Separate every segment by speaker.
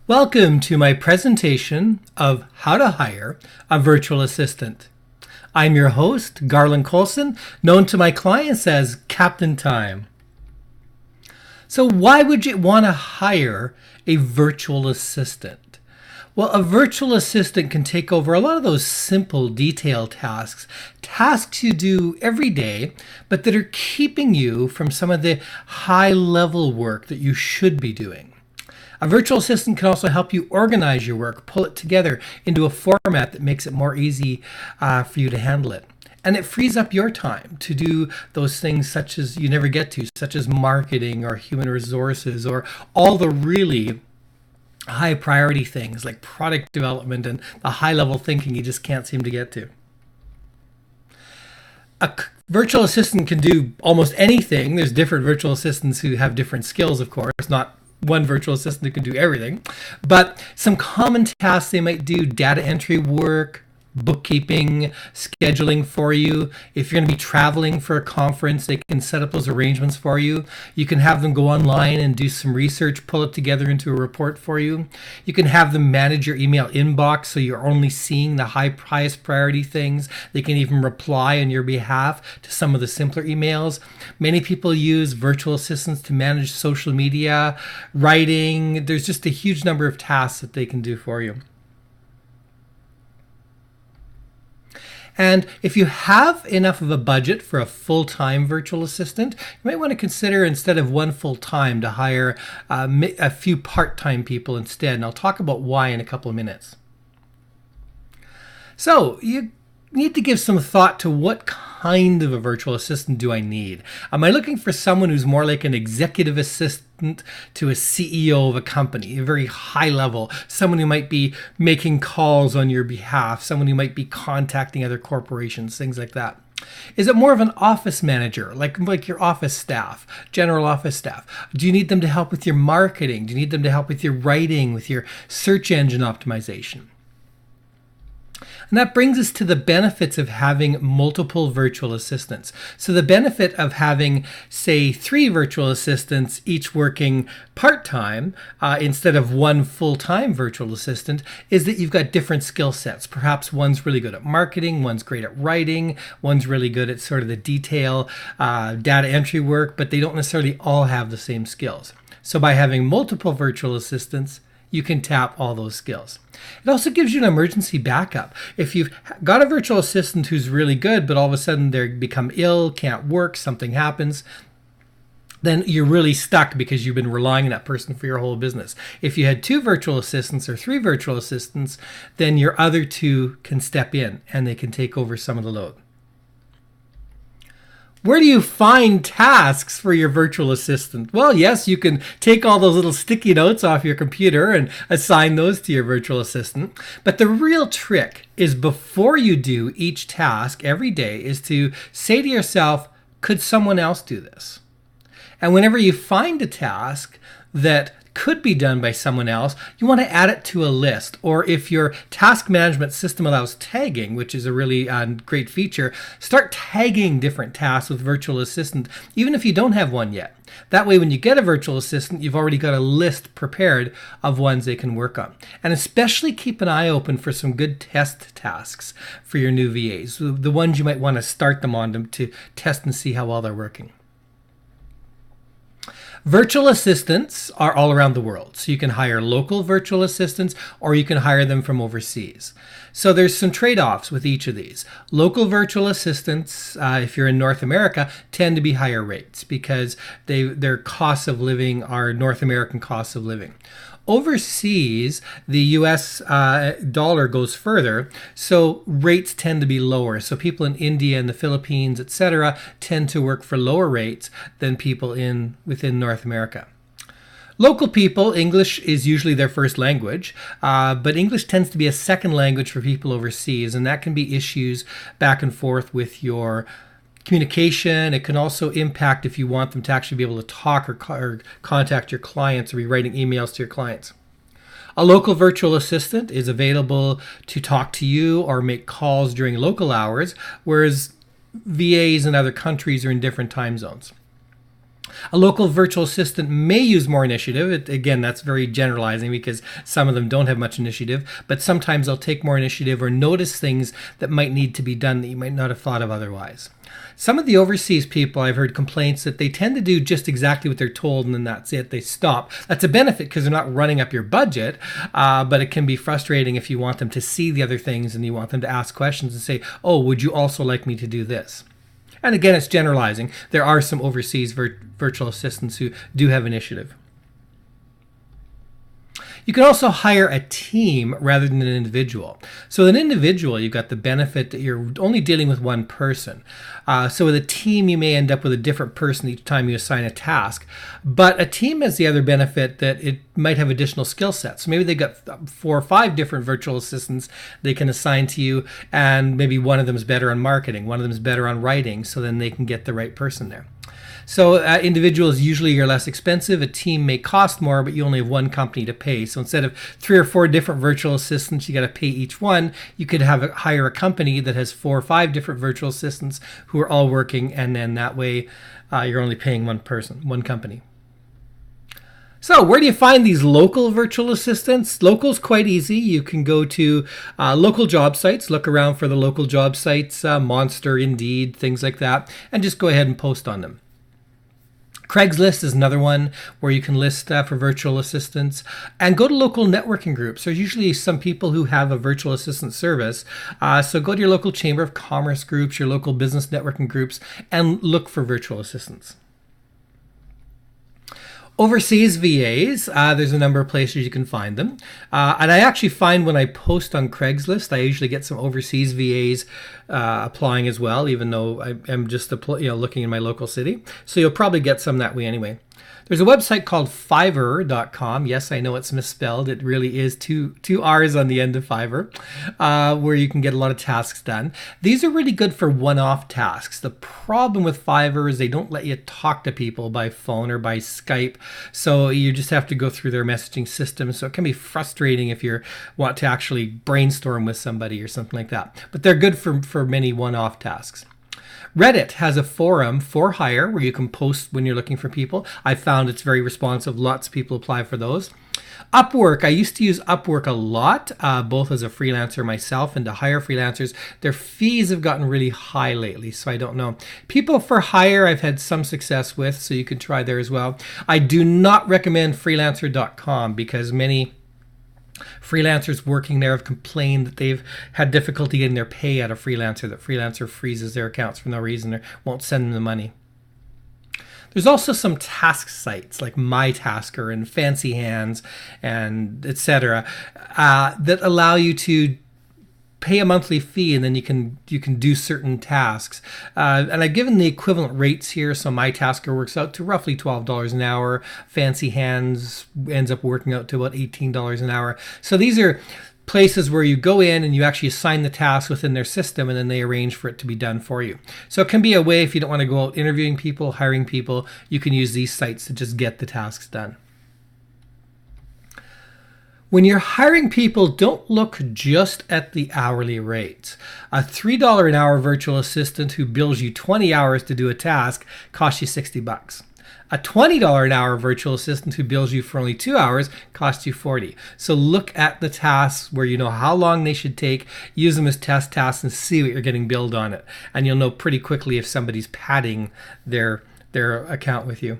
Speaker 1: Welcome to my presentation of how to hire a virtual assistant. I'm your host, Garland, known to my clients as Captain Time. So why would you want to hire a virtual assistant? Well, a virtual assistant can take over a lot of those simple detailed tasks you do every day, but that are keeping you from some of the high-level work that you should be doing. A virtual assistant can also help you organize your work, pull it together into a format that makes it more easy for you to handle it. And it frees up your time to do those things such as you never get to, such as marketing or human resources or all the really high priority things like product development and the high level thinking you just can't seem to get to. A virtual assistant can do almost anything. There's different virtual assistants who have different skills, of course, not one virtual assistant who can do everything, but some common tasks they might do: data entry work, bookkeeping, scheduling for you. If you're going to be traveling for a conference, they can set up those arrangements for you. You can have them go online and do some research, pull it together into a report for you. You can have them manage your email inbox so you're only seeing the highest priority things. They can even reply on your behalf to some of the simpler emails. Many people use virtual assistants to manage social media, writing. There's just a huge number of tasks that they can do for you. And if you have enough of a budget for a full-time virtual assistant, you might want to consider, instead of one full-time, to hire a few part-time people instead. And I'll talk about why in a couple of minutes. So you need to give some thought to what kind of a virtual assistant do I need. Am I looking for someone who's more like an executive assistant to a CEO of a company, a very high level, someone who might be making calls on your behalf, someone who might be contacting other corporations, things like that? Is it more of an office manager, like your office staff, general office staff? Do you need them to help with your marketing? Do you need them to help with your writing, with your search engine optimization? And that brings us to the benefits of having multiple virtual assistants. So the benefit of having, say, 3 virtual assistants, each working part-time instead of one full-time virtual assistant, is that you've got different skill sets. Perhaps one's really good at marketing, one's great at writing, one's really good at sort of the detail data entry work, but they don't necessarily all have the same skills. So by having multiple virtual assistants, you can tap all those skills. It also gives you an emergency backup. If you've got a virtual assistant who's really good, but all of a sudden they become ill, can't work, something happens, then you're really stuck because you've been relying on that person for your whole business. If you had 2 virtual assistants or 3 virtual assistants, then your other 2 can step in and they can take over some of the load. Where do you find tasks for your virtual assistant? Well, yes, you can take all those little sticky notes off your computer and assign those to your virtual assistant. But the real trick is, before you do each task every day, is to say to yourself, could someone else do this? And whenever you find a task that could be done by someone else, you want to add it to a list. Or if your task management system allows tagging, which is a really great feature, start tagging different tasks with virtual assistant, even if you don't have one yet. That way, when you get a virtual assistant, you've already got a list prepared of ones they can work on. And especially keep an eye open for some good test tasks for your new VAs, the ones you might want to start them on to test and see how well they're working. Virtual assistants are all around the world. So you can hire local virtual assistants or you can hire them from overseas. So there's some trade-offs with each of these. Local virtual assistants, if you're in North America, tend to be higher rates because their costs of living are North American costs of living. Overseas, the US dollar goes further, so rates tend to be lower. So people in India and the Philippines, etc., tend to work for lower rates than people within North America. Local people, English is usually their first language, but English tends to be a second language for people overseas, and that can be issues back and forth with your communication. It can also impact if you want them to actually be able to talk or contact your clients or be writing emails to your clients. A local virtual assistant is available to talk to you or make calls during local hours, whereas VAs in other countries are in different time zones. A local virtual assistant may use more initiative. Again, that's very generalizing because some of them don't have much initiative, but sometimes they'll take more initiative or notice things that might need to be done that you might not have thought of otherwise. Some of the overseas people, I've heard complaints that they tend to do just exactly what they're told and then that's it. They stop. That's a benefit because they're not running up your budget, but it can be frustrating if you want them to see the other things and you want them to ask questions and say, oh, would you also like me to do this? And again, it's generalizing. There are some overseas virtual assistants who do have initiative. You can also hire a team rather than an individual. So with an individual, you've got the benefit that you're only dealing with one person. So with a team, you may end up with a different person each time you assign a task. But a team has the other benefit that it might have additional skill sets. So maybe they've got 4 or 5 different virtual assistants they can assign to you, and maybe one of them is better on marketing, one of them is better on writing, so then they can get the right person there. So individuals usually are less expensive. A team may cost more, but you only have one company to pay. So instead of 3 or 4 different virtual assistants, you got to pay each one. You could hire a company that has 4 or 5 different virtual assistants who are all working, and then that way you're only paying one person, one company. So where do you find these local virtual assistants? Local's quite easy. You can go to local job sites, look around for the local job sites, Monster, Indeed, things like that, and just go ahead and post on them. Craigslist is another one where you can list for virtual assistants, and go to local networking groups. There's usually some people who have a virtual assistant service. So go to your local Chamber of Commerce groups, your local business networking groups, and look for virtual assistants. Overseas VAs, there's a number of places you can find them. And I actually find when I post on Craigslist, I usually get some overseas VAs applying as well, even though I'm just looking in my local city. So you'll probably get some that way anyway. There's a website called Fiverr.com. Yes, I know it's misspelled. It really is two R's on the end of Fiverr, where you can get a lot of tasks done. These are really good for one-off tasks. The problem with Fiverr is they don't let you talk to people by phone or by Skype, so you just have to go through their messaging system. So it can be frustrating if you want to actually brainstorm with somebody or something like that. But they're good for many one-off tasks. Reddit has a forum for hire where you can post when you're looking for people. I found it's very responsive. Lots of people apply for those. Upwork, I used to use Upwork a lot, both as a freelancer myself and to hire freelancers. Their fees have gotten really high lately, so I don't know. People for hire, I've had some success with, so you can try there as well. I do not recommend freelancer.com because many freelancers working there have complained that they've had difficulty getting their pay out of Freelancer, that Freelancer freezes their accounts for no reason or won't send them the money. There's also some task sites like MyTasker and Fancy Hands and etc. That allow you to pay a monthly fee, and then you can do certain tasks. And I've given the equivalent rates here. So MyTasker works out to roughly $12 an hour. Fancy Hands ends up working out to about $18 an hour. So these are places where you go in and you actually assign the task within their system, and then they arrange for it to be done for you. So it can be a way, if you don't want to go out interviewing people, hiring people, you can use these sites to just get the tasks done. When you're hiring people, don't look just at the hourly rates. A $3 an hour virtual assistant who bills you 20 hours to do a task costs you $60. A $20 an hour virtual assistant who bills you for only 2 hours costs you $40. So look at the tasks where you know how long they should take, use them as test tasks, and see what you're getting billed on it. And you'll know pretty quickly if somebody's padding their account with you.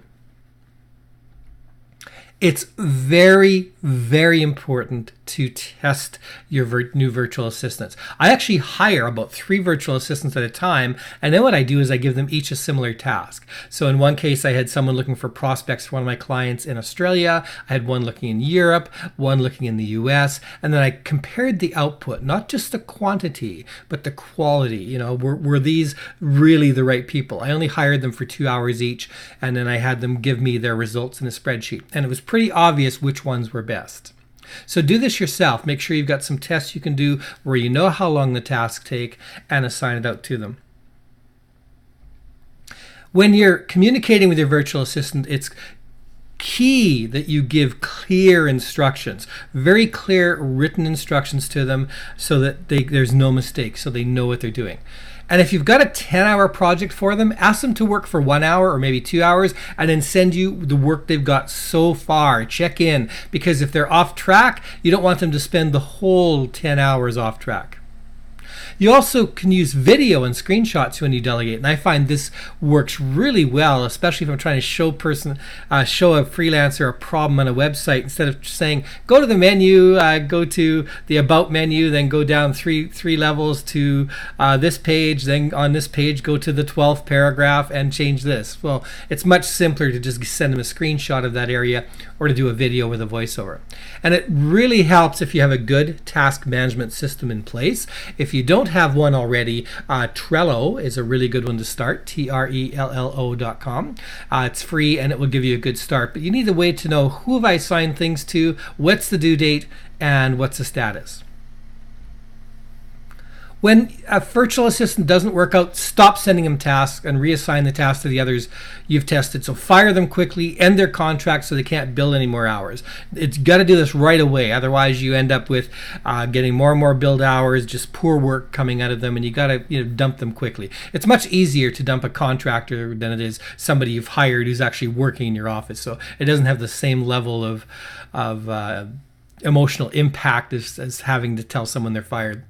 Speaker 1: It's very, very important to test your new virtual assistants. I actually hire about 3 virtual assistants at a time, and then what I do is I give them each a similar task. So in one case, I had someone looking for prospects for one of my clients in Australia. I had one looking in Europe, one looking in the US, and then I compared the output, not just the quantity, but the quality. You know, were these really the right people? I only hired them for 2 hours each, and then I had them give me their results in a spreadsheet, and it was pretty obvious which ones were best. So do this yourself. Make sure you've got some tests you can do where you know how long the tasks take, and assign it out to them. When you're communicating with your virtual assistant, it's key that you give clear instructions, very clear written instructions to them, so that there's no mistake, so they know what they're doing. And if you've got a 10-hour project for them, ask them to work for 1 hour or maybe 2 hours and then send you the work they've got so far. Check in, because if they're off track, you don't want them to spend the whole 10 hours off track. You also can use video and screenshots when you delegate, and I find this works really well, especially if I'm trying to show a freelancer a problem on a website. Instead of saying, go to the menu, go to the About menu, then go down three levels to this page, then on this page go to the 12th paragraph and change this. Well, it's much simpler to just send them a screenshot of that area or to do a video with a voiceover. And it really helps if you have a good task management system in place. If you don't have one already, Trello is a really good one to start, Trello.com. It's free and it will give you a good start, but you need a way to know who have I assigned things to, what's the due date, and what's the status. When a virtual assistant doesn't work out, stop sending them tasks and reassign the tasks to the others you've tested. So fire them quickly, end their contract so they can't bill any more hours. It's got to do this right away. Otherwise, you end up with getting more and more billed hours, just poor work coming out of them, and you got to dump them quickly. It's much easier to dump a contractor than it is somebody you've hired who's actually working in your office. So it doesn't have the same level of emotional impact as having to tell someone they're fired.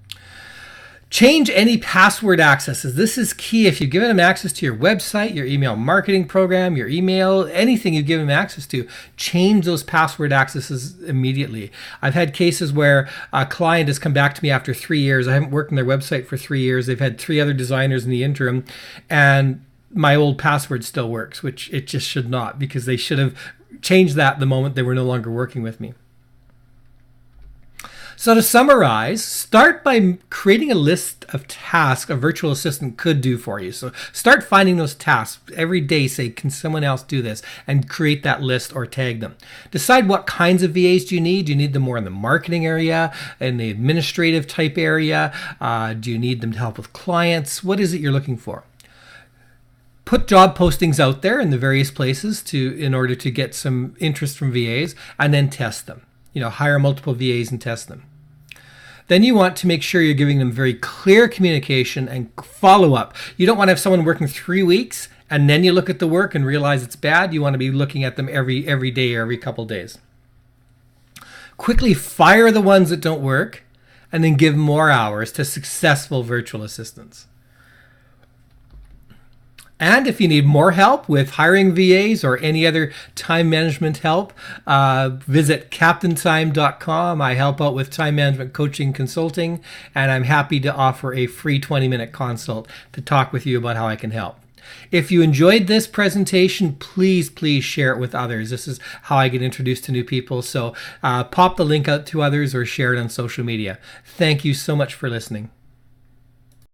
Speaker 1: Change any password accesses. This is key. If you've given them access to your website, your email marketing program, your email, anything you've given them access to, change those password accesses immediately. I've had cases where a client has come back to me after 3 years. I haven't worked on their website for 3 years. They've had 3 other designers in the interim, and my old password still works, which it just should not, because they should have changed that the moment they were no longer working with me. So to summarize, start by creating a list of tasks a virtual assistant could do for you. So start finding those tasks every day. Say, can someone else do this? And create that list or tag them. Decide what kinds of VAs do you need. Do you need them more in the marketing area, in the administrative type area? Do you need them to help with clients? What is it you're looking for? Put job postings out there in the various places in order to get some interest from VAs, and then test them. Hire multiple VAs and test them. Then you want to make sure you're giving them very clear communication and follow up. You don't want to have someone working 3 weeks and then you look at the work and realize it's bad. You want to be looking at them every day or every couple days. Quickly fire the ones that don't work and then give more hours to successful virtual assistants. And if you need more help with hiring VAs or any other time management help, visit CaptainTime.com. I help out with time management coaching consulting, and I'm happy to offer a free 20-minute consult to talk with you about how I can help. If you enjoyed this presentation, please share it with others. This is how I get introduced to new people. So pop the link out to others or share it on social media. Thank you so much for listening.